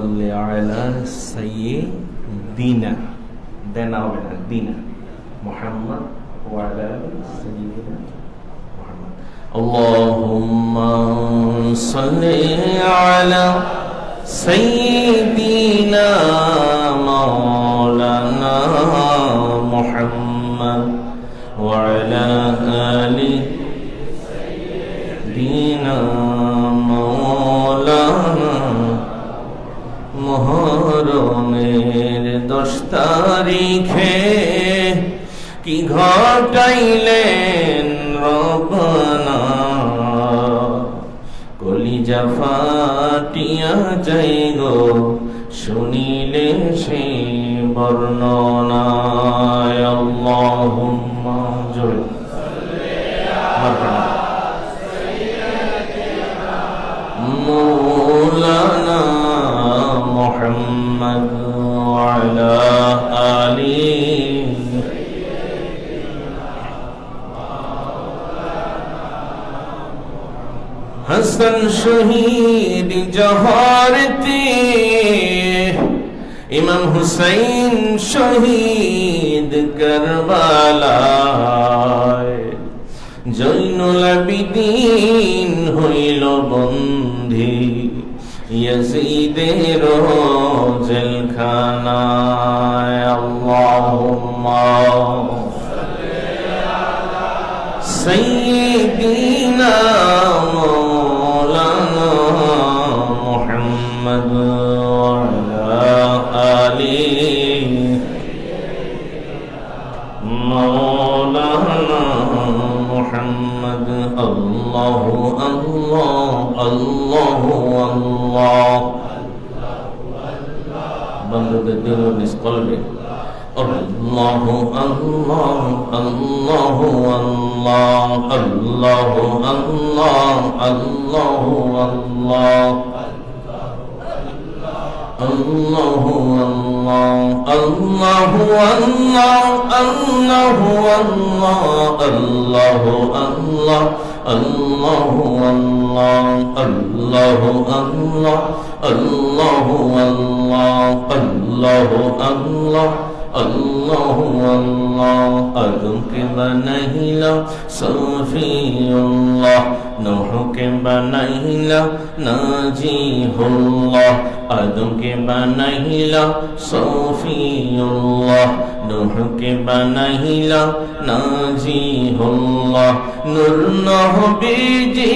সাল্লি আলা সাইয়্যিদিনা দেনা হবে না দিনা মুহাম্মদ ওয়া আলা সাইয়্যিদিনা মুহাম্মদ আল্লাহুম্মা সাল্লি আলা সাইয়্যিদিনা মাওলানা মুহাম্মদ ওয়া আলা আলি সাইয়্যিদিনা মাওলানা মুহররমের 10 তারিখে কি ঘটাইলেন রব্বানা কলিজা ফাটিয়া যাই গো শুনিলে সে বর্ণনা আল্লাহুম্মা সাল্লি আলা সাইয়্যিদিনা মাওলানা মুহাম্মদ ওয়া আলা আলি হাসান শহীদ জহরতে ইমাম হুসাইন শহীদ কারবালায় জৈনুল আবিদিন হইল বন্দী ইয়াজিদের জেলখানায় আল্লাহুম্মা সাল্লি আলা সাইয়্যিদিনা মাওলানা মুহাম্মদ ওয়া আলা আলি মাওলানা মুহাম্মদ আল্লাহু আল্লাহ আল্লাহু আল্লাহ বান্দাদের দিল নিজ কলবে আল্লাহু আল্লাহ আল্লাহু আল্লাহ আল্লাহু আল্লাহ আল্লাহু আল্লাহ আল্লাহু আল্লাহ আল্লাহু আল্লাহ আল্লাহু আল্লাহ আল্লাহু আল্লাহ আল্লাহু আল্লাহ আল্লাহু আল্লাহ আল্লাহু আল্লাহ আল্লাহু আল্লাহ আল্লাহু আল্লাহ আদমকে বানাইলা সফিউল্লাহ নূহকে বানাইলা নাজিহুল্লাহ আদমকে বানাইলা সফিউল্লাহ নূহকে বানাইলা নাজিহুল্লাহ নূর নবীজি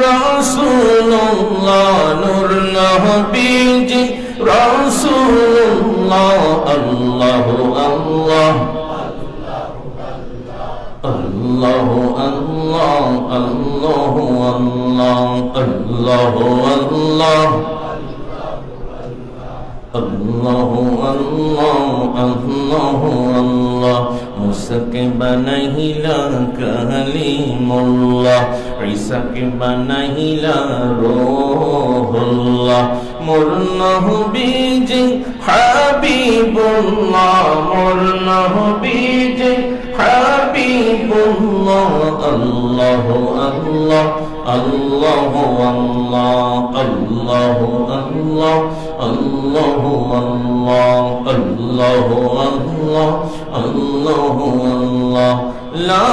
রাসূলুল্লাহ নূর নবীজি রাসূলুল্লাহ আল্লাহু আল্লাহ আল্লাহু আল্লাহ আল্লাহু আল্লাহ আল্লাহু আল্লাহ আল্লাহু আল্লাহ আল্লাহু আল্লাহ মুসাকে বানাইলা কালিমুল্লাহ ঈসাকে বানাইলা রূহুল্লাহ মোর নবীজি হাবিবুল্লাহ মোর নবীজি হাবিবুল্লাহ আল্লাহু আল্লাহ আল্লাহু আল্লাহ আল্লাহু আল্লাহ আল্লাহু আল্লাহ আল্লাহু আল্লাহ আল্লাহু আল্লাহ লা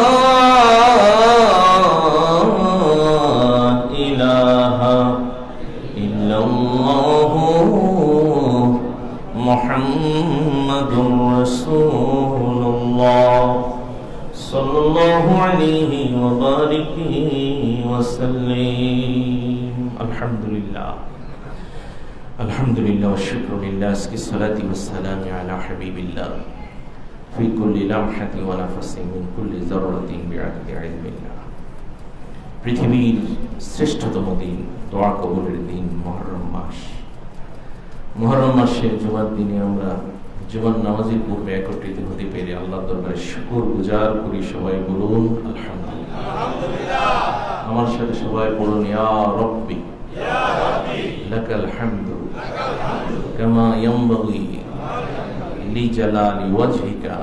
ইলাহা ইল্লাল্লাহু মুহাম্মাদুর রাসূলুল্লাহ সাল্লাল্লাহু আলাইহি ওয়া বারিকি ওয়া সাল্লিম আলহামদুলিল্লাহ আলহামদুলিল্লাহ ওয়া শুকরুলিল্লাহ আজকে সালাতি ওয়া সালামি আলা হাবিবিল্লাহ ফি কুল্লি লামহাতি ওয়া নাফসিন মিন কুল্লি যাররাতিন বিআদদি ইলমিল্লাহ পৃথিবীর শ্রেষ্ঠতম দিন দোয়া কবুলের দিন মুহররম মাস মুহররম মাসের জুমার দিনে আমরা জুমার নামাজের পূর্বে একত্রিত হতে পেরে আল্লাহর দরবারে শুকর গুজার করি সবাই বলুন আলহামদুলিল্লাহ আমার সাথে সবাই বলুন ইয়া রাব্বি লাকাল হামদু কামা ইয়ানবাগি লিজালালি ওয়াজহিকা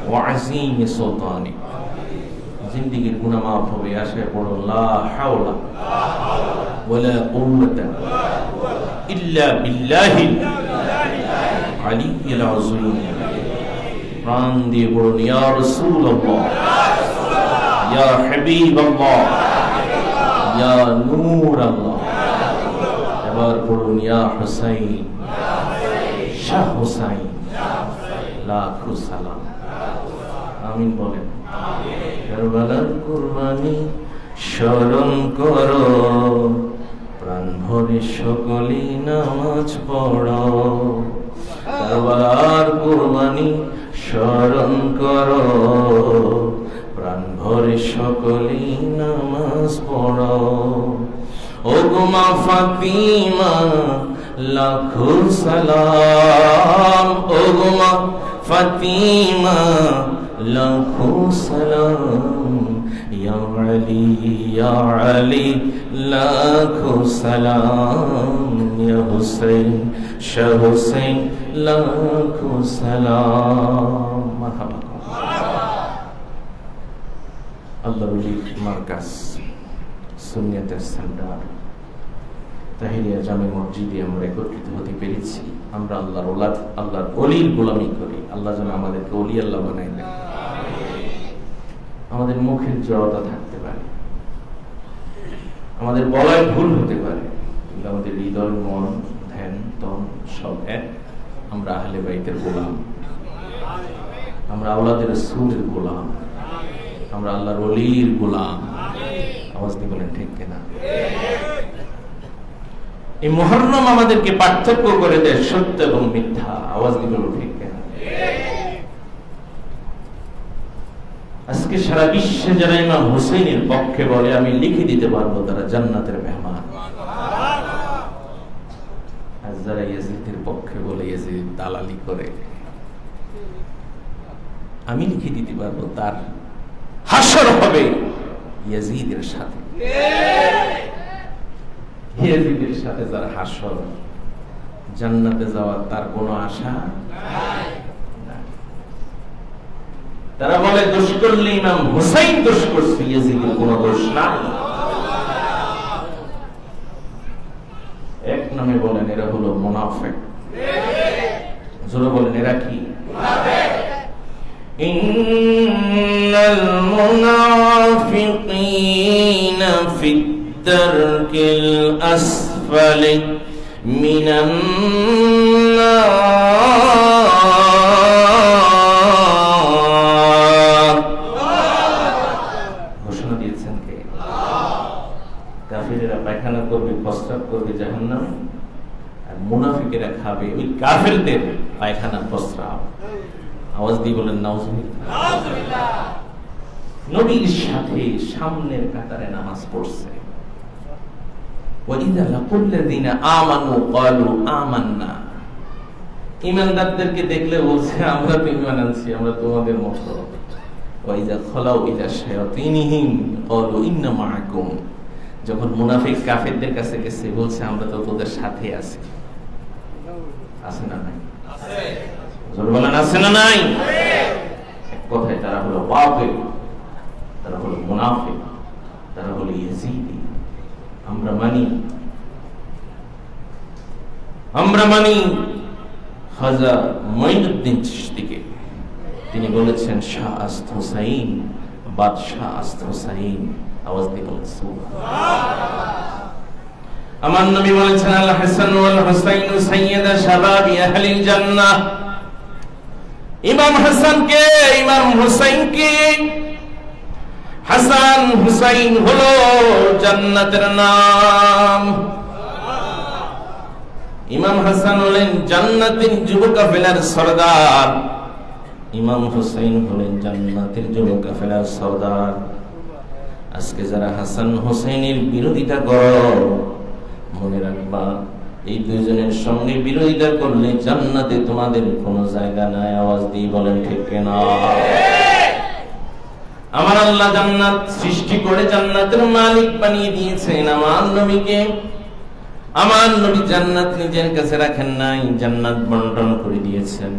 ওয়া আযীমি সুলতানিক জিন্দেগীর গুনাহ মাফ হবে আশায় পড়ুন লা হাওলা ওয়ালা কুওয়াতা ইল্লা বিল্লাহিল আলিয়্যিল আযীম। প্রাণ দিয়ে বলুন ইয়া রাসূলুল্লাহ, ইয়া হাবিবাল্লাহ, ইয়া নূরাল্লাহ। এবার বলুন ইয়া হুসাইন, শাহ হুসাইন, লাখো সালাম। আমিন বলেন। কারবালার কুরবানি স্মরণ করো, প্রাণ ভরে সকলেই নামাজ পড়ো। কারবালার কুরবানি স্মরণ করো, প্রাণ ভরে সকলেই নামাজ পড়ো। ও গো মা ফাতিমা লাখো সালাম, ও গো মা ফাতিমা লাখো সালাম। ইয়া আলী, ইয়া আলী লাখো সালাম। ইয়া হুসাইন, শাহ হুসাইন লাখো সালাম। মারহাবা। আল্লাহর ওলির মার্কাজ সুন্নিয়তের সেন্টার তাহিরিয়া জামে মসজিদে আমরা একত্রিত হতে পেরেছি। আমরা আল্লাহর ওলাদ, আল্লাহর ওলির গোলামি করি। আল্লাহ যেন আমাদেরকে ওলি আল্লাহ বানাই দেন। আমাদের মুখের জড়তা থাকতে পারে, আমাদের বলায় ভুল হতে পারে, কিন্তু আমাদের হৃদয়, মন, ধ্যান, তন সব এক। আমরা আহলে বাইতের গোলাম, আমরা আওলাদের রাসূলের গোলাম, আমরা আল্লাহর ওলির গোলাম। আওয়াজ দিয়ে বলেন ঠিক কিনা? এই মুহররম আমাদেরকে পার্থক্য করে দেয় সত্য এবং মিথ্যা। আওয়াজ দিয়ে বলেন ঠিক কিনা? আজকে সারা বিশ্বে যারা ইমাম হুসাইনের পক্ষে বলে, আমি লিখে দিতে পারবো তারা জান্নাতের মেহমান। আর যারা ইয়াজিদের পক্ষে বলে, ইয়াজিদ দালালি করে, আমি লিখে দিতে পারবো তার হাসর হবে ইয়াজিদের সাথে। ইয়াজিদের সাথে যার হাসর, জান্নাতে যাওয়ার তার কোনো আশা নাই। তারা বলে দোষ করলে ইমাম হুসাইন দোষ করছে, ইয়াজিদের কোনো দোষ নাই। এক নামে বলেন এরা হলো মুনাফিক। জোরে বলেন এরা কি? ইন্নাল মুনাফিকিনা ফিদ-দারকিল আসফালি মিনান নার। ঘোষণা দিয়েছেন কে? কাফিরেরা পায়খানা করবে, প্রস্রাব করবে জাহান্নামে, আর মুনাফিকেরা খাবে ওই কাফিরদের পায়খানা প্রস্রাব। আওয়াজ দিয়ে বলেন নাউজুবিল্লাহ। নবীর সাথে সামনের কাতারে নামাজ পড়ছে। ওয়াইদা লাকুল্লাযিনা আমানু ক্বালু আমান্না। ঈমানদারদেরকে দেখলে বলছে আমরা তো ঈমান আনছি, আমরা তোমাদের মতো। ওয়াইদা খালাউ ইলা শায়াতিনহিম ক্বালু ইন্না মাআকুম। যখন মুনাফিক কাফেরদের কাছে গেছে বলছে আমরা তো তোদের সাথে আছি। আছে না নাই? আছে। জোরে বলেন আছে না নাই? এক কথায় তারা হলো বাতিল, তারা হলো মুনাফিক, তারা হলো ইয়াজিদি। আমরা মানি খাজা মঈনুদ্দিন চিশতিকে। তিনি বলেছেন শাহ আস্ত হুসাইন, বাদশাহ আস্ত হুসাইন। আওয়াজ দিয়ে বলেন সুবহানাল্লাহ। আমার নবী বলেছেন আল হাসান ওয়াল হুসাইন সাইয়্যিদা শাবাবি আহলিল জান্নাহ। ইমাম হাসান কে, ইমাম হুসাইন কে? হাসান হুসাইন হলো জান্নাতের নাম। ইমাম হাসান হলেন জান্নাতের যুব কাফেলার সরদার, ইমাম হুসাইন হলেন জান্নাতের যুব কাফেলার সরদার। আজকে যারা হাসান হুসাইনের বিরোধিতা করো, মনে রাখবা এই দুইজনের সঙ্গে বিরোধিতা করলে জান্নাতে তোমাদের কোনো জায়গা নাই। আওয়াজ দিয়ে বলেন ঠিক কিনা? আমার আল্লাহ জান্নাত সৃষ্টি করে জান্নাতের মালিক বানিয়ে দিয়েছেন আমার নবীকে। আমার নবী জান্নাত নিজের কাছে রাখেন নাই, জান্নাত বন্টন করে দিয়েছেন।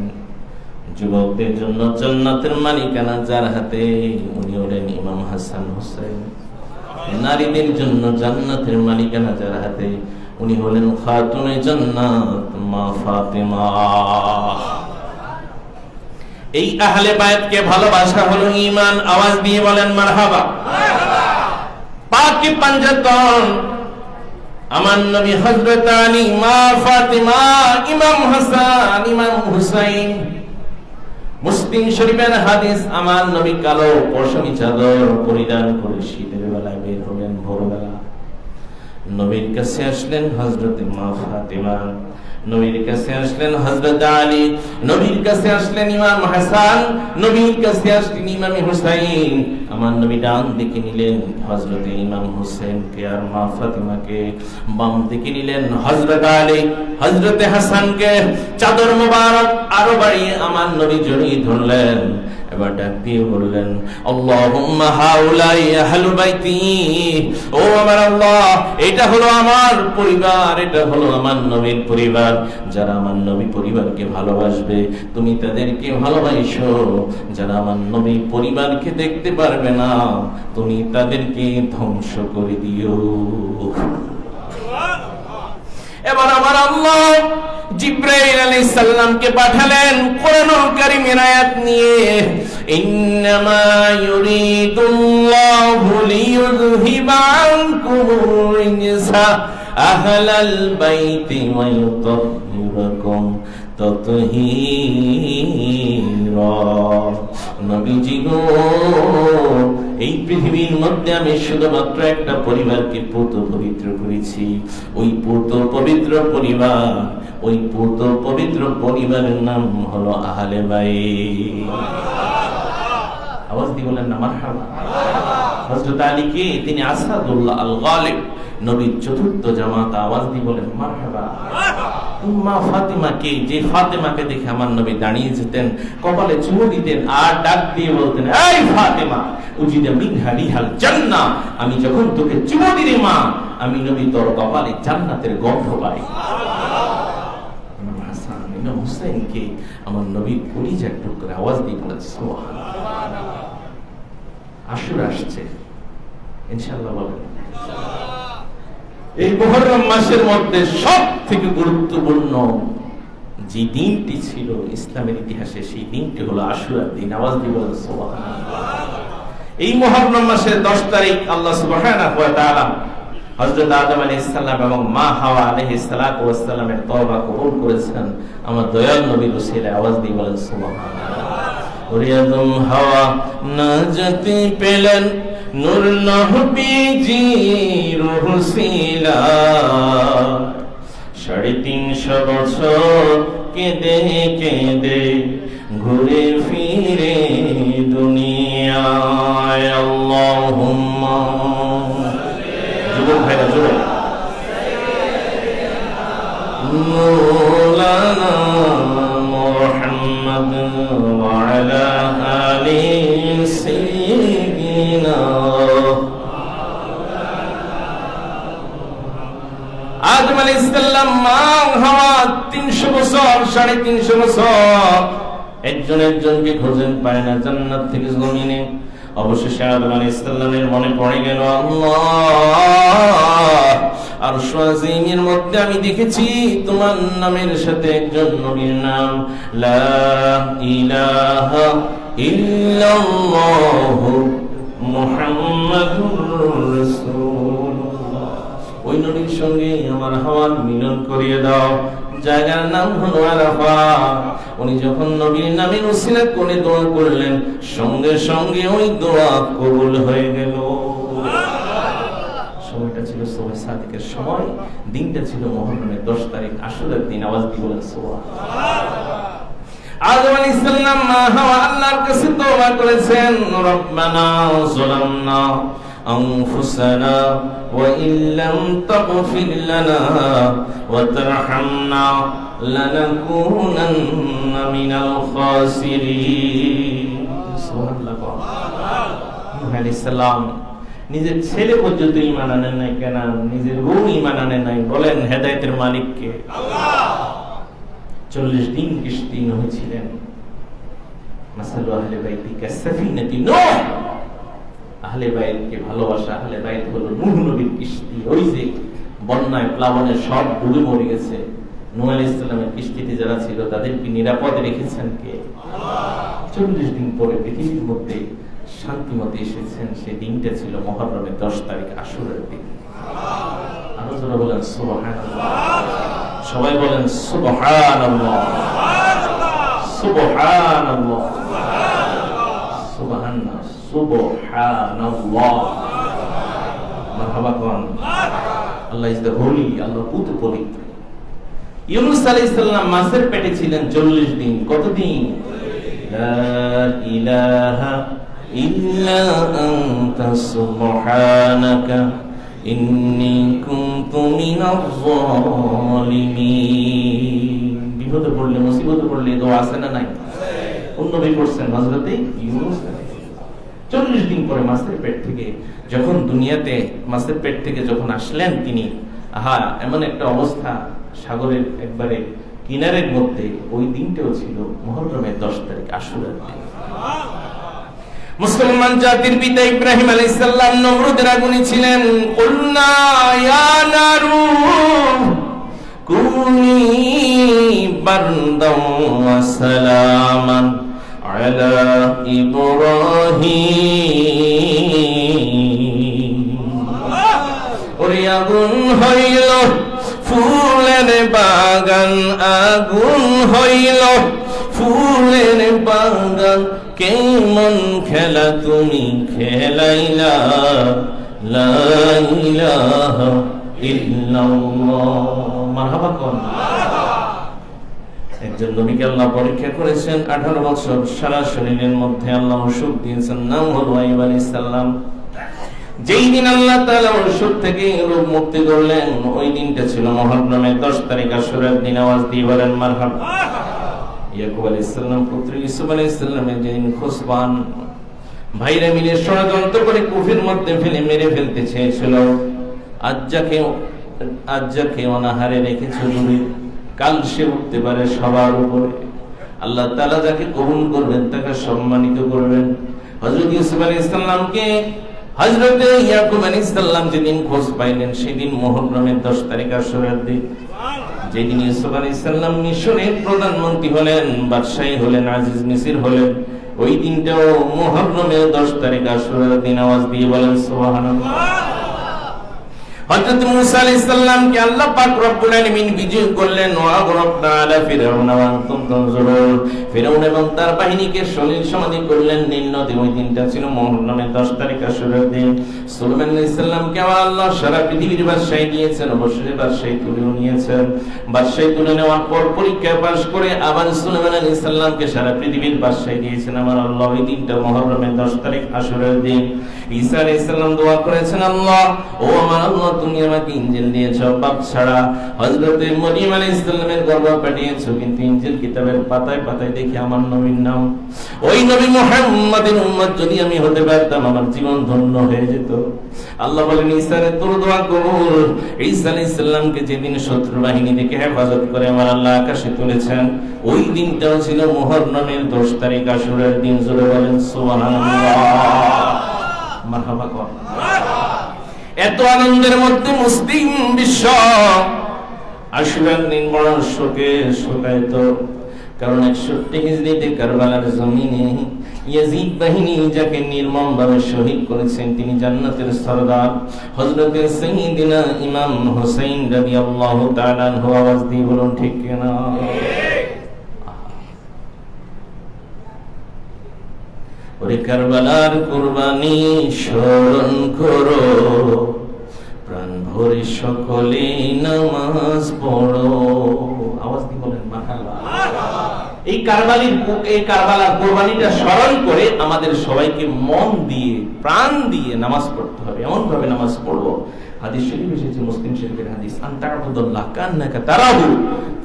যুবকদের জন্য জান্নাতের মালিকানা যার হাতে, উনি হলেন ইমাম হাসান হুসাইন। নারীদের জন্য জান্নাতের মালিকানা যার হাতে, উনি হলেন খাতুনে জান্নাত মা ফাতেমা। এই আহলে বায়াতকে ভালোবাসা হলো ঈমান। আওয়াজ দিয়ে বলেন মারহাবা। পাকি পাঞ্জাতন আমার নবী হযরত আলী, মা ফাতেমা, ইমাম হাসান, ইমাম হুসাইন। মুসলিম শরীফের হাদিস, আমার নবী কালো পশমি চাদর পরিধান করে শীতের বেলায় বের হলেন ভোরবেলা। নবীর কাছে আসলেন হযরত মা ফাতেমা, নবীর কাছে আসলেন হযরত আলী, নবীর কাছে আসলেন ইমাম হাসান, নবীর কাছে আসলেন ইমাম হুসাইন। আমার নবী ডান দিকে নিলেন হযরত ইমাম হুসেনকে আর মা ফাতেমাকে, বাম দিকে নিলেন হযরত আলী, হযরত হাসানকে। চাদর মোবারক আরো বাড়িয়ে আমার নবী জড়িয়ে ধরলেন। এবার ডাক দিয়ে বললেন, আল্লাহুম্মা হাউলাই আহলু বাইতি, ও আমার আল্লাহ, এটা হলো আমার পরিবার, এটা হলো আমার নবীর পরিবার। যারা আমার নবী পরিবারকে ভালোবাসবে তুমি তাদেরকে ভালোবাসো, যারা আমার নবী পরিবারকে দেখতে পারবে না তুমি তাদেরকে ধ্বংস করে দিও। এবার আমার আল্লাহ জিবরাইল আলাইহিস সালামকে পাঠালেন কোরআনুল কারীমের আয়াত নিয়ে, ইন্নামা ইউরিদুল্লাহু লিইয়ুযহিবা আনকুমুর রিজসা আহলাল বাইতি ওয়া ইউতাহহিরাকুম তাতহীরা। নবীজি গো, এই পৃথিবীর মধ্যে আমি শুধুমাত্র একটা পরিবারকে পূত পবিত্র করেছি। ওই পূত পবিত্র পরিবার, ওই পূত পবিত্র পরিবারের নাম হলো আহলে বাইত। আওয়াজ দিয়ে বলেন না মারহাবা। হযরত আলীকে তিনি আসাদুল্লাহ আল গালিব, নবীর চতুর্থ জামাত। আওয়াজ দিয়ে বলেন মারহাবা। মা ফাতেমাকে, যে ফাতেমাকে দেখে আমার নবী দাঁড়িয়ে যেতেন, কপালে চুমু দিতেন আর ডাক দিয়ে বলতেন, এই ফাতেমা উজিদা মিনহা রিহাল জান্নাহ, আমি যখন তোকে চুমু দিই মা, আমি নবী তোর কপালে জান্নাতের গন্ধ পাই। ইমাম হাসান, ইমাম হুসাইনকে আমার নবী কলিজার টুকরা। আওয়াজ দিয়ে বলেন সুবহানাল্লাহ। আশুরা আসছে ইনশাআল্লাহ, বলেন এই মুহররম মাসের মধ্যে সব থেকে গুরুত্বপূর্ণ যে দিনটি ছিল ইসলামের ইতিহাসে, সেই দিনটি হলো আশুরার দিন। আওয়াজ দিয়ে বলেন সুবহানাল্লাহ। এই মুহররম মাসের 10 তারিখ আল্লাহ সুবহানাহু ওয়া তাআলা হযরত আদম আলাইহিস সালাম এবং মা হাওয়া আলাইহিস সালাতু ওয়াস সালামের তওবা কবুল করেছেন আমার দয়াল নবীর ওসিলায়। আওয়াজ দিয়ে বলেন সুবহানাল্লাহ। ওরে আদম হাওয়া নাজাতি পেলেন নূর নবীজির ওসিলা, 350 বছর কেঁদে কেঁদে ঘুরে ফিরে দুনিয়ায়। আল্লাহুম্মা, যুবক ভাইরা জোরে, মৌলানা মুহাম্মদ ওয়া আলা আলি সাইয়্যিদিনা। আদম আলাইহিস সালাম, মা হাওয়া 300 বছর, 350 বছর একজন একজনকে খোঁজেন, পায় না জান্নাত থেকে জমিনে। অবশেষে আদম আলাইহিস সালামের মনে পড়ে গেল, আল্লাহ, আরশ আজিমের মধ্যে আমি দেখেছি তোমার নামের সাথে একজন নবীর নাম, লা ইলাহা ইল্লাল্লাহু মুহাম্মাদুর রাসূলুল্লাহ। ওই নবীর সঙ্গে আমার হাওয়ার মিলন করিয়ে দাও। জায়গার নাম হলো আরাফা। উনি যখন নবীর নামের উসিলা করে দোয়া করলেন, সঙ্গে সঙ্গে ওই দোয়া কবুল হয়ে গেল। সময়টা ছিল সুবহ সাদিকের সময়, দিনটা ছিল মুহররমের 10 তারিখ, আশুরার দিন। আওয়াজ দিয়ে বলেন সুবহানাল্লাহ। আদম আলাইহিস সালাম মা হাওয়া আল্লাহর কাছে তওবা করেছেন, রব্বানা যালামনা আনফুসানা ওয়া ইল্লাম তাগফির লানা ওয়া তারহামনা লানাকুনান্না মিনাল খাসিরিন। সুবহানাল্লাহ। নূহ আলাইহিস সালাম নিজের ছেলে পর্যন্ত ঈমান আনেন নাই, কেন নিজের বউ ঈমান আনেন নাই? বলেন হেদায়েতের মালিক কে? আল্লাহ। 40 দিন কিস্তি হয়েছিলেন। মাসালু আহলে বাইতি কাসাফিনাতি নূহ। আহলে বাইতকে ভালোবাসা, আহলে বাইত হলো নূহ নবীর কিস্তি। ওই যে বন্যায় প্লাবনে সব ডুবে মরে গেছে। নূহ আলাইহিস সালামের কিস্তিতে যারা ছিল তাদেরকে নিরাপদে রেখেছেন কে? 40 দিন পরে পৃথিবীর মধ্যে শান্তিমতে এসেছেন। সেই দিনটা ছিল মুহররমের 10 তারিখ, আশুরার দিন। আরো যারা বলেন সুবহানাল্লাহ, সবাই বলেন সুবহানাল্লাহ, সুবহানাল্লাহ, সুবহানাল্লাহ, সুবহানাল্লাহ। মারহাবা কোন। আল্লাহ ইজ দ্য হোলি, আল্লাহ পুত পবিত্র। ইউনূস আলাইহিস সালাম মাছের পেটে ছিলেন 40 দিন। কতদিন? লা ইলাহা ইল্লা আনতা সুবহানাকা ইন্নী কুনতু মিনাজ জালিমিন। বিপদে পড়লে, মুসিবতে পড়লে দোয়া আছে না নাই? কোন নবী পড়ছেন? হযরত ইউনূস। 40 দিন পরে মাছের পেট থেকে যখন দুনিয়াতে, মাছের পেট থেকে যখন আসলেন তিনি, এমন একটা অবস্থা, সাগরের একবারে কিনারের মধ্যে। ওই দিনটাও ছিল মুহররমের 10 তারিখ, আশুরার দিন। মুসলমান জাতির পিতা ইব্রাহিম আলাইহিস সালাম নমরুদের আগুনে ছিলেন। কুলনা ইয়া নারু কুনি বারদান ওয়া সালামান আলা ইব্রাহিম। ওরে আগুন হইল ফুলের বাগান, আগুন হইল ফুলের বাগান, কেমন খেলা তুমি খেলাইলা, লা ইলাহা ইল্লাল্লাহ। মারহাবা কোন। একজন নবীকে আল্লাহ পরীক্ষা করেছেন 18 বছর, সারা শরীরের মধ্যে আল্লাহ অসুখ দিয়েছেন, নাম হলো আইয়ুব আলাইহিস সালাম। যেই দিন আল্লাহ তাআলা অসুখ থেকে রোগ মুক্তি করলেন, ওই দিনটা ছিল মুহররমের 10 তারিখ, আশুরার দিন। আওয়াজ দিয়ে বলেন মারহাবা। ইয়াকুব আলাইহিস সালাম পুত্র ইউসুফ আলাইহিস সালামের যেদিন খোঁজ পান, ভাইরা মিলে ষড়যন্ত্র করে কুফির মধ্যে ফেলে মেরে ফেলতে চেয়েছিল। আজ যাকে অনাহারে রেখেছে দূরে, কাল সে উঠতে পারে সবার উপরে। আল্লাহ তাআলা যাকে কবুল করবেন তাকে সম্মানিত করবেন। হযরত ইউসুফ আলাইহিস সালামকে হযরত ইয়াকুব আলাইহিস সালাম যেদিন খোঁজ পাইলেন, সেদিন মুহররমের 10 তারিখ, আশুরার দিন। যেদিন ইউসুফ আলাইহিস সালাম মিশরের প্রধানমন্ত্রী হলেন, বাদশাহী হলেন, আজিজ মিসর হলেন, ওই দিনটাও মুহররমের 10 তারিখ, আশুরার দিন। আওয়াজ দিয়ে বলেন সুবহানাল্লাহ। হযরত মূসা আলাইহিস সালামকে আল্লাহ পাক রব্বুল আলামিন বিজয় করলেন। ওয়া আগরাকনা আলা ফিরআউনা ওয়া আনতুম তানজুরুন। ফিরআউন এবং তার বাহিনীকে সলিল সমাধি করলেন নীল নদী। ওই দিনটা ছিল মুহররমের 10 তারিখ, আশুরার দিন। সুলাইমান আলাইহিস সালামকে আল্লাহ সারা পৃথিবীর বাদশাহী দিয়েছেন, অবশ্যই বাদশাহী তুলে নিয়েছেন। বাদশাহী তুলে নেওয়ার পর পরীক্ষা পাস করে আবার সুলাইমান আলাইহিস সালামকে সারা পৃথিবীর বাদশাহী দিয়েছেন আমার আল্লাহ। ওই দিনটা মুহররমের 10 তারিখ, আশুরার দিন। ঈসা আলাইহিস সালাম দোয়া করেছেন, আল্লাহ, ও আমার আল্লাহ, তুমি আমাকে ইনজিল দিয়েছো বাপ ছাড়া। হযরত মরিয়ম আলাইহিস সালামের গর্ভে পাঠিয়েছো, কিন্তু ইনজিল কিতাবের পাতায় পাতায় দেখি আমার নবীর নাম। ওই নবী মুহাম্মাদের উম্মত যদি আমি হতে পারতাম, আমার জীবন ধন্য হয়ে যেত। আল্লাহ বলেন, ঈসার তোর দোয়া কবুল। ঈসা আলাইহিস সালামকে যেদিন শত্রু বাহিনী থেকে হেফাজত করে আমার আল্লাহ আকাশে তুলেছেন, ওই দিনটাও ছিল মুহররমের 10 তারিখ, আশুরার দিন। জোরে বলেন সুবহানাল্লাহ, মারহাবা কোন। এত আনন্দের মধ্যে মুসলিম বিশ্ব আশুরার দিন বড় শোকে শোকায়িত। কারণ 61 হিজরিতে কারবালার জমিনে ইয়াজিদ বাহিনী যাকে নির্মমভাবে শহীদ করেছেন, তিনি জান্নাতের সরদার হযরত সাইয়্যিদিনা ইমাম হুসাইন রাদিয়াল্লাহু তাআলা আনহু। আওয়াজ দিয়ে বলুন ঠিক কিনা। ওরে কারবালার কুরবানি স্মরণ করো, প্রাণ ভরে সকলে নামাজ পড়ো। আওয়াজ দিয়ে বলেন মাশাআল্লাহ। এই কারবালার কুরবানিটা স্মরণ করে আমাদের সবাইকে মন দিয়ে, প্রাণ দিয়ে নামাজ পড়তে হবে। এমন ভাবে নামাজ পড়বো, হাদিস শরীফ এসেছে, মুসলিম শরীফের হাদিস, আনতা'বুদাল্লাহ কান্নাকা তারাহু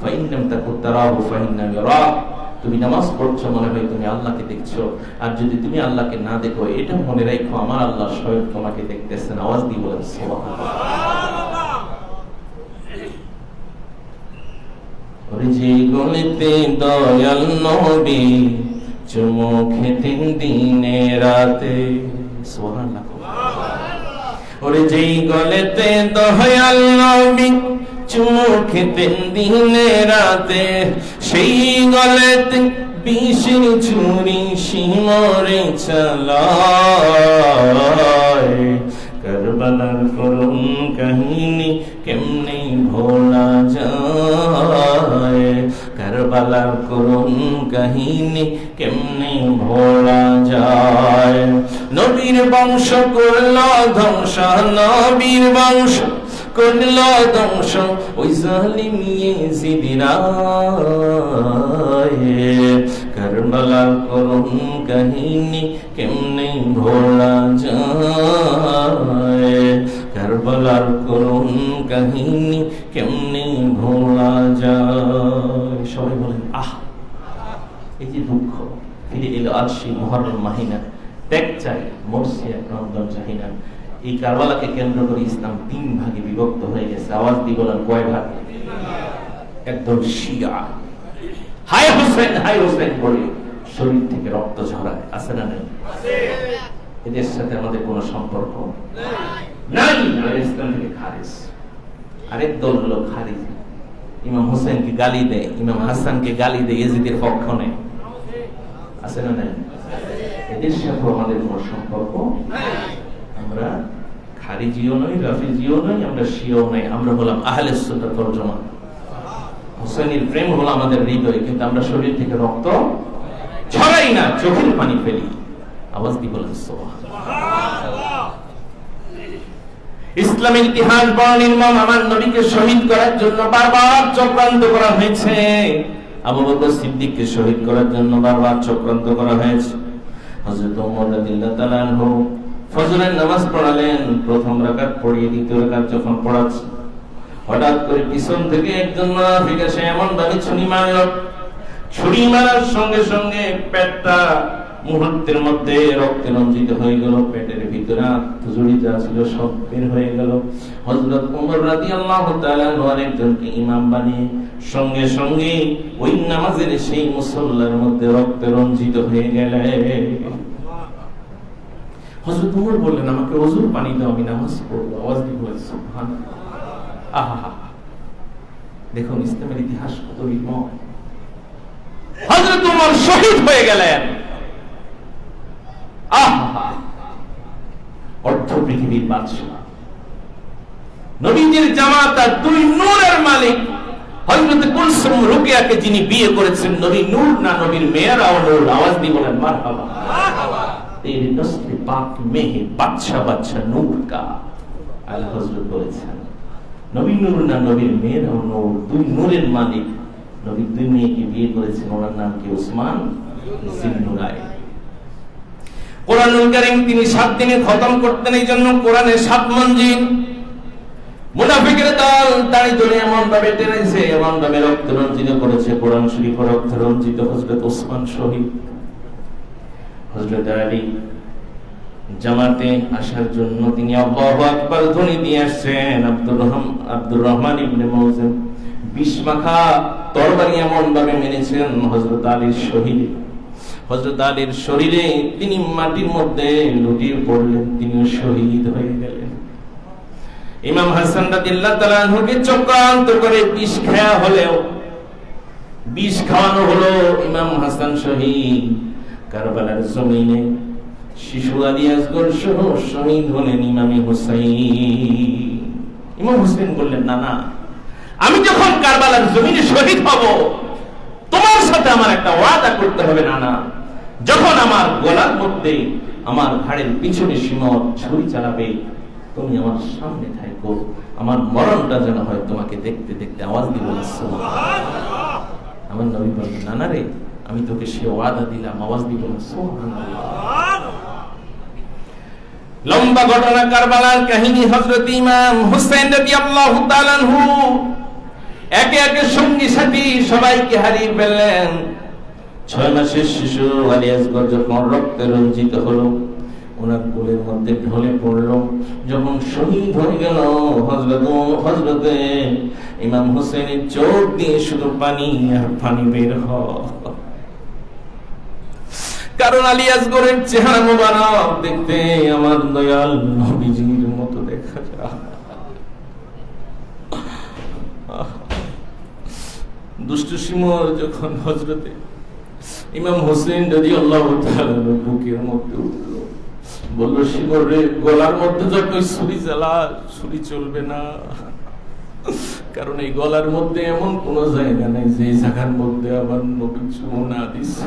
ফাইন লাম তাকুন তারাহু ফাইন্নাহু ইয়ারাক। তুমি নামাজ পড়ছো, মনে হয় তুমি আল্লাহকে দেখছো, আর যদি তুমি আল্লাহকে না দেখো, এটা মনে রাখো আমার আল্লাহ স্বয়ং তোমাকে দেখতেছেন। আওয়াজ দিয়ে বলেন সুবহানাল্লাহ। ওরে যে গলিতে দয়াল নবী চুমু খেতেন দিনে রাতে, সুবহানাল্লাহ। ওরে যেই গলেতে দয়াল নবী চুমু খেতেন দিনে রাতে, সেই গলেতে বিষের ছুরি শিমরে চালায়। কারবালার করুণ কাহিনী কেমনে ভোলা যায়, কারবালার করুণ কাহিনী কেমনে ভোলা যায়। নবীর বংশ করল ধ্বংস, নবীর বংশ করল ধ্বংস ওই জালিম ইয়েজিদিরা। কারবালার করুণ কাহিনী কেমনে ভোলা যায়, কারবালার করুণ কাহিনী কেমনে ভোলা যায়। সবাই বলেন আহ! এই যে দুঃখ ফিরে এলো আজ সেই মুহররম মাহিনা, ত্যাগ চাই মরছি রমজান চাই না। এই কারবালাকে কেন্দ্র করে ইসলাম 3 ভাগে বিভক্ত হয়ে গেছে। আওয়াজ দিয়ে বলেন কয় ভাগে? একদম শিয়া হায় হোসেন বলে শরীর থেকে রক্ত ঝরায়, আছে না নেই? এদের সাথে আমাদের কোনো সম্পর্ক নাই, ইসলাম থেকে খারিজ। আরেক দল হলো খারিজ, ইমাম হোসেনকে গালি দেয়, ইমাম হাসানকে গালি দেয়, ইয়েজিদের পক্ষ নেয়, আছে না নেই? এদের সাথে আমাদের কোনো সম্পর্ক আমরা খারিজিও নই, রাফিজিও নই, আমরা শিয়াও নই, আমরা হলাম আহলে সুন্নাত ওয়াল জামাত। হোসেনের প্রেম হলো আমাদের হৃদয়ে, কিন্তু আমরা শরীর থেকে রক্ত ছড়াই না, চোখের পানি ফেলি। আওয়াজ দিয়ে বলেন সুবহানাল্লাহ। ইসলামের ইতিহাস বড় নির্মম। আমার নবীকে শহীদ করার জন্য বারবার চক্রান্ত করা হয়েছে, আবু বকর সিদ্দিককে শহীদ করার জন্য বারবার চক্রান্ত করা হয়েছে। হযরত ওমর রাদিয়াল্লাহু তাআলা আনহু ফজরের নামাজ পড়ালেন, প্রথম রাকাত পড়িয়ে দ্বিতীয় রাকাত যখন পড়াচ্ছে, হঠাৎ করে পিছন থেকে একজন মুনাফিক এসে এমন ভাবে ছুরি মারল, ছুরি মারার সঙ্গে সঙ্গে পেটটা মুহূর্তের মধ্যে রক্তে রঞ্জিত হয়ে গেল, পেটের ভিতরে আত্মজুড়ি যা ছিল সব বের হয়ে গেল। হযরত ওমর রাদিয়াল্লাহু তাআলা একজনকে ইমাম বানিয়ে সঙ্গে সঙ্গে ওই নামাজের সেই মুসল্লার মধ্যে রক্তে রঞ্জিত হয়ে গেলেন। হযরত ওমর বললেন, আমাকে ওযুর পানি দাও, আমি নামাজ পড়ব। আওয়াজ দিয়ে বলেন সুবহানাল্লাহ। আহা! দেখুন ইসলামের ইতিহাস কত নির্মম। হযরত ওমর শহীদ হয়ে গেলেন। আহা! অর্ধ পৃথিবীর বাদশা, নবীজির জামাতা, 2 নূরের মালিক হযরত কুলসুম রুকিয়াকে যিনি বিয়ে করেছেন, নবী নূর না নবীর মেয়েরাও নূর। আওয়াজ দিয়ে বলেন মারহাবা। तेरे नस्ल पाक में है बादशाह बादशाह नूर का। আল্লাহ হযরত বলেছেন নবী নূর না নবীর মেয়েরাও নূর, 2 নূরের মালিক নবী 2 মেয়েকে বিয়ে করেছেন। ওনার নাম কি? ওসমান জিন্নুরাই। কোরআনুল কারীম তিনি 7 দিনে খতম করতেন, এই জন্য কোরআনে 7 মঞ্জিল। মুনাফিকের দল দাড়ি ধরে এমন ভাবে টেনেছে, এমন ভাবে রক্ত রঞ্জিত করেছে, কোরআন শরীফ রক্ত রঞ্জিত। হযরত ওসমান শহীদ। হযরত আলী জামাতে আসার জন্য তিনি আল্লাহু আকবার ধ্বনি দিয়ে আসছেন। আব্দুর রহমান ইবনে মুলজিম 20 মাখা তরবারি এমন ভাবে মেরেছেন হযরত আলীর শরীরে। হযরত আলীর শরীরে তিনি মাটির মধ্যে লুটিয়ে পড়লেন, তিনিও শহীদ হয়ে গেলেন। ইমাম হাসান রাদিয়াল্লাহু তাআলা আনহুকে চক্রান্ত করে বিষ খাওয়ানো হলো। ইমাম হাসান শহীদ। কারবালার জমিনে শিশু আলী আসগর সহ শহীদ হলেন ইমামে হুসাইন। ইমাম হুসাইন বললেন, না, আমি যখন কারবালার জমিনে শহীদ হব, তোমার সাথে আমার একটা ওয়াদা করতে হবে। না, যখন আমার গলার মধ্যে, আমার ঘাড়ের পিছনে সিমর ছুরি চালাবে, তুমি আমার সামনে থাকো, আমার মরণটা যেন হয় তোমাকে দেখতে দেখতে। আওয়াজ দিয়ে বলেন সুবহানাল্লাহ। আমার নবী বললেন, না রে, আমি তোকে সে ওয়াদা দিলাম। আওয়াজ দিয়ে বলেন সুবহানাল্লাহ। লম্বা ঘটনা কারবালার কাহিনী। হযরত ইমাম হুসাইন রাদিয়াল্লাহু তাআলা আনহু একে একে সঙ্গী সাথী সবাইকে হারিয়ে ফেললেন। 6 মাসের শিশু আলী আসগর যখন রক্তে রঞ্জিত হলো, ওনার কোলের মধ্যে ঢলে পড়ল, যখন শহীদ হয়ে গেল, হযরতে ইমাম হুসাইনের চোখ দিয়ে শুধু পানি আর পানি বের হয়। কারণ আলী আসগরের চেহারা মোবারক দেখতে আমার দয়াল নবীজির মতো। দুষ্ট শিমর যখন হযরতে ইমাম হোসেন রাদিয়াল্লাহু তাআলা বুকের মধ্যে উঠলো, বলল শিমর রে, গলার মধ্যে যখন ছুরি চালা, ছুরি চলবে না, কারণ এই গলার মধ্যে এমন কোন জায়গা নাই যে জায়গার মধ্যে আমার নবী চুমু না দিছে।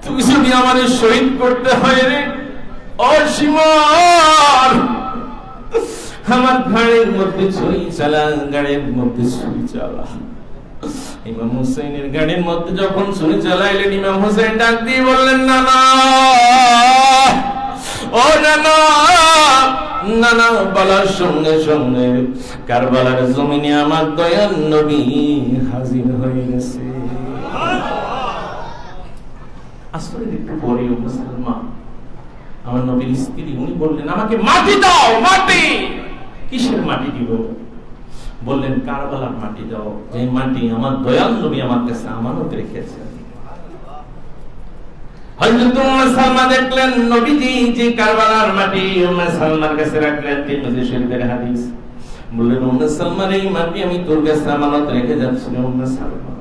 তুমি যদি আমাদের শহীদ করতে হয় রে ও শিমর, আমার ঘাড়ের মধ্যে ছুরি চালা, গাড়ির মধ্যে ছুরি চালা। ইমাম হুসাইনের গাড়ির মধ্যে যখন ছুরি চালাইলেন, ইমাম হুসাইন ডাক দিয়ে বললেন, না না ও না না না না, বলার সঙ্গে সঙ্গে কারবালার জমিনে আমার দয়াল নবী হাজির হয়ে গেছে। আসলে একটু পরে মুসলমান আমার নবীর স্ত্রী উনি বললেন, আমাকে মাটি দাও। মাটি? কিসের মাটি দিব? বললেন, কারবালার মাটি দাও, যে মাটি আমার দয়াল নবী আমার কাছে আমানত রেখেছেন। হযরত উম্মে সালমা দেখলেন নবীজি যে কারবালার মাটি উম্মে সালমার কাছে রাখলেন, তিরমিজি শরীফের হাদিস। বললেন, উম্মে সালমা এই মাটি আমি তোর কাছে আমানত রেখে যাচ্ছি। উম্মে সালমা,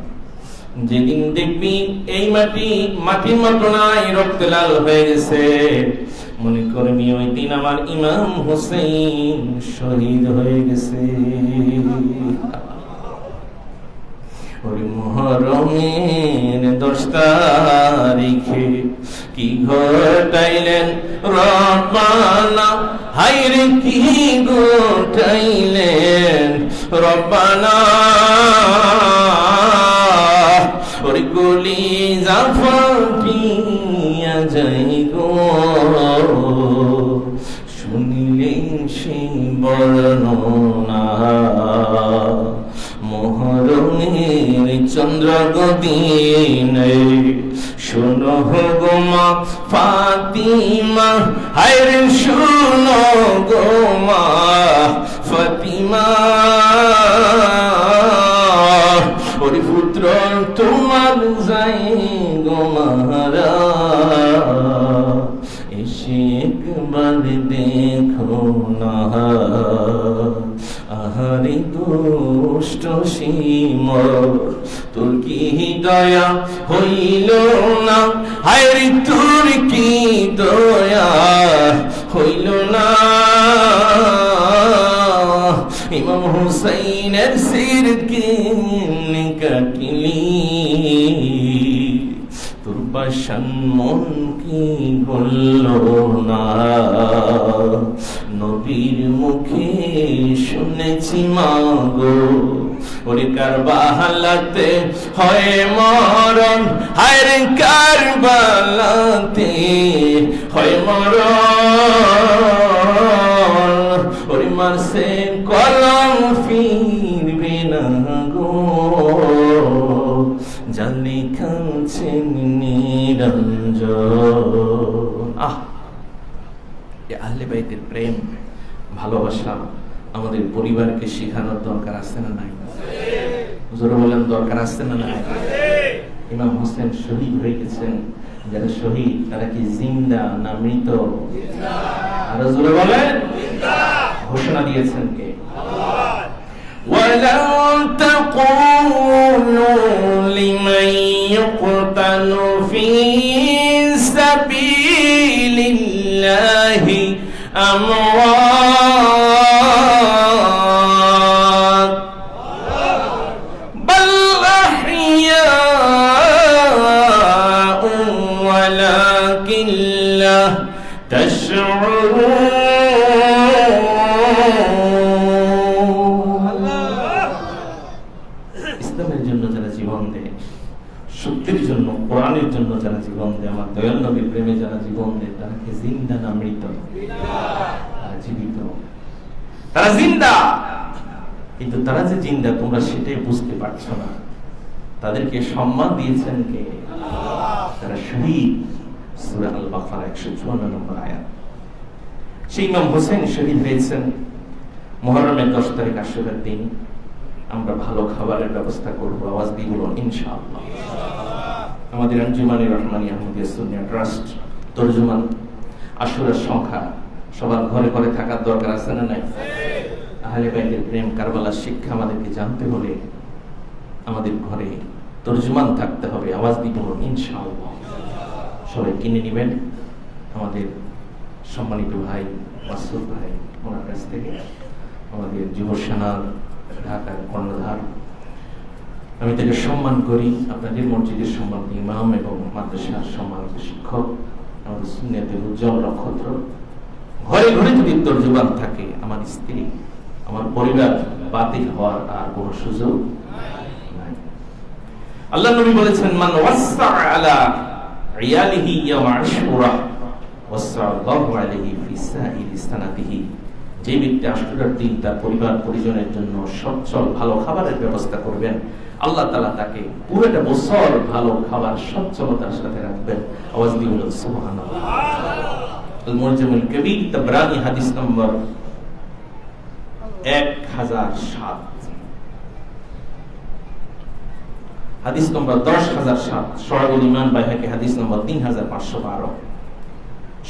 যেদিন দেখবি এই মাটি মাটির মতো নাই, রক্তে লাল হয়ে গেছে, মনে করবি ওই দিন আমার ইমাম হোসেন শহীদ হয়ে গেছে। ওই মুহররমের 10 তারিখে কি ঘটাইলেন রব্বানা, হায়রে কি ঘটাইলেন রব্বানা, ওরে কলিজা ফাটিয়া যাই গো শুনিলেন সেই বর্ণনা। মুহররমের চন্দ্র গদিনে শোনো গো মা ফাতিমা, হায়রে শোনো গো মা ফাতিমা, ওরে পুত্র তোমার যাই গো মারা, এসে একবার দেখো না, আহারে দুষ্ট শিমর তোর কি দয়া হইল না, হায়রে তোর কি দয়া হইল না। ইমাম হুসাইনের সির কেমনে কাটিলি, তোর পাশান মন কি বলল না, নবীর মুখে শুনেছি মাগো ওরে কারবালাতে হয় মরণ, হায়রে কারবালাতে হয় মরণ, ওরে মারছে কলম ফিরবে না গো, জানি খাচ্ছেন নিরঞ্জন। আহলে বাইতের প্রেম ভালোবাসা আমাদের পরিবারকে শেখানোর দরকার আছে না নাই? জোরে বলেন, দরকার আছে না নাই? ইমাম হোসেন শহীদ হয়ে গেছেন, যারা শহীদ তারা কি জিন্দা না মৃত? আরো জোরে বলেন। ঘোষণা দিয়েছেন কে? وَلَن تَقُولُوا لِمَن يُقْتَلُ فِي سَبِيلِ اللَّهِ أَمْوَاتٌ بَلْ أَحْيَاءٌ وَلَكِنْ لَا تَشْعُرُونَ। ইসলামের জন্য যারা জীবন দেয়, সত্যের জন্য, কোরআনের জন্য যারা জীবন দেয়, আমার দয়াল নবীর প্রেমে যারা জীবন দেয়, তারা কি জিন্দা না মৃত? তারা জীবিত, তারা জিন্দা। কিন্তু তারা যে জিন্দা তোমরা সেটাই বুঝতে পারছো না। তাদেরকে সম্মান দিয়েছেন কে? তারা শহীদ। সূরা আল বাকারা 154 নম্বর আয়াত। সেই ইমাম হোসেন শহীদ হয়েছেন মুহররমের 10 তারিখ আশুরার দিন। আমরা ভালো খাবারের ব্যবস্থা করব, আওয়াজ দিয়ে বলুন ইনশাআল্লাহ। আমাদের আঞ্জুমানে রহমানিয়া আহমদিয়া সুন্নিয়া ট্রাস্ট তরজমান আশুরার সংখ্যা সবার ঘরে ঘরে থাকার দরকার আছে না নাই? আহলে বাইতের প্রেম, কারবালার শিক্ষা আমাদেরকে জানতে হলে আমাদের ঘরে তর্জমান থাকতে হবে। আওয়াজ দিব ইনশাআল্লাহ। সবাই কিনে নেবেন আমাদের সম্মানিত ভাই মাসুদ ভাই, ওনার কাছ থেকে, আমাদের যুব সেনার ঢাকার কর্ণধার। আমি তাকে সম্মান করি, আপনাদের মসজিদের সম্মানিত ইমাম এবং মাদ্রাসার সম্মানিত শিক্ষক, আমাদের সুন্নিয়তের উজ্জ্বল নক্ষত্র। ঘরে ঘরে যদি তর্জমান থাকে, আমার স্ত্রী, আমার পরিবার বাতিল হওয়ার আর কোনো সুযোগ নাই। আল্লাহ নবী বলেছেন, মান ওয়াসসা আলা ইয়ালিহি ইয়াওম আশুরা ওয়াসসাল্লাহু আলাইহি ফি সাইরি সানাতিহি। যে ব্যক্তি আশুরার দিন তার পরিবার পরিজনের জন্য সচ্ছল ভালো খাবারের ব্যবস্থা করবেন, আল্লাহ তাআলা তাকে পুরোটা বছর ভালো খাবার সচ্ছলতার সাথে রাখবেন। আওয়াজ দিয়ে বলুন সুবহানাল্লাহ। আল মুরজামুল কবির, তাবরানী, হাদিস নম্বর 1007, হাদিস নম্বর 10007, শুআবুল ঈমান বাইহাকি হাদিস নম্বর 3512।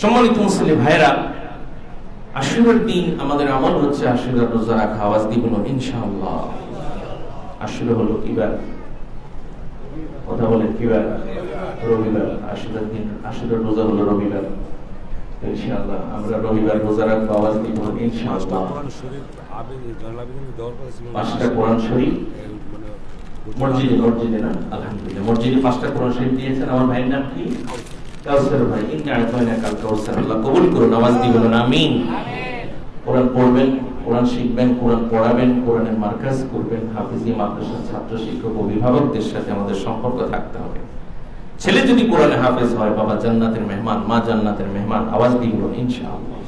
সম্মানিত মুসলিম ভাইরা, আশুরার দিন আমাদের আমল হচ্ছে আশুরার রোজা রাখা। আওয়াজ দিয়ে বলুন ইনশাআল্লাহ। আশুরা হলো কিবার? কথা বলেন কিবার? রবিবার। আশুরার দিন, আশুরার রোজা হলো রবিবার। ইনশাআল্লাহ আমরা রবিবার রোজা রাখবো। আওয়াজ দিয়ে বলুন ইনশাআল্লাহ। 5টা কোরআন শরীফ মসজিদে না, আলহামদুলিল্লাহ মসজিদে 5টা কোরআন শরীফ দিয়েছেন। আমার ভাইয়ের নাম কি? কাউসার ভাই। ইন্না আতাইনাকাল কাউসার। আল্লাহ কবুল করুন। আওয়াজ দিয়ে বলুন আমিন। কোরআন পড়বেন, কোরআন শিখবেন, কোরআন পড়াবেন, কোরআনের মার্কাজ করবেন। হাফিজি মাদ্রাসার ছাত্র শিক্ষক অভিভাবকদের সাথে আমাদের সম্পর্ক থাকতে হবে। ছেলে যদি কোরআনে হাফেজ হয়, বাবা জান্নাতের মেহমান, মা জান্নাতের মেহমান। আওয়াজ দিয়ে বলুন ইনশাআল্লাহ।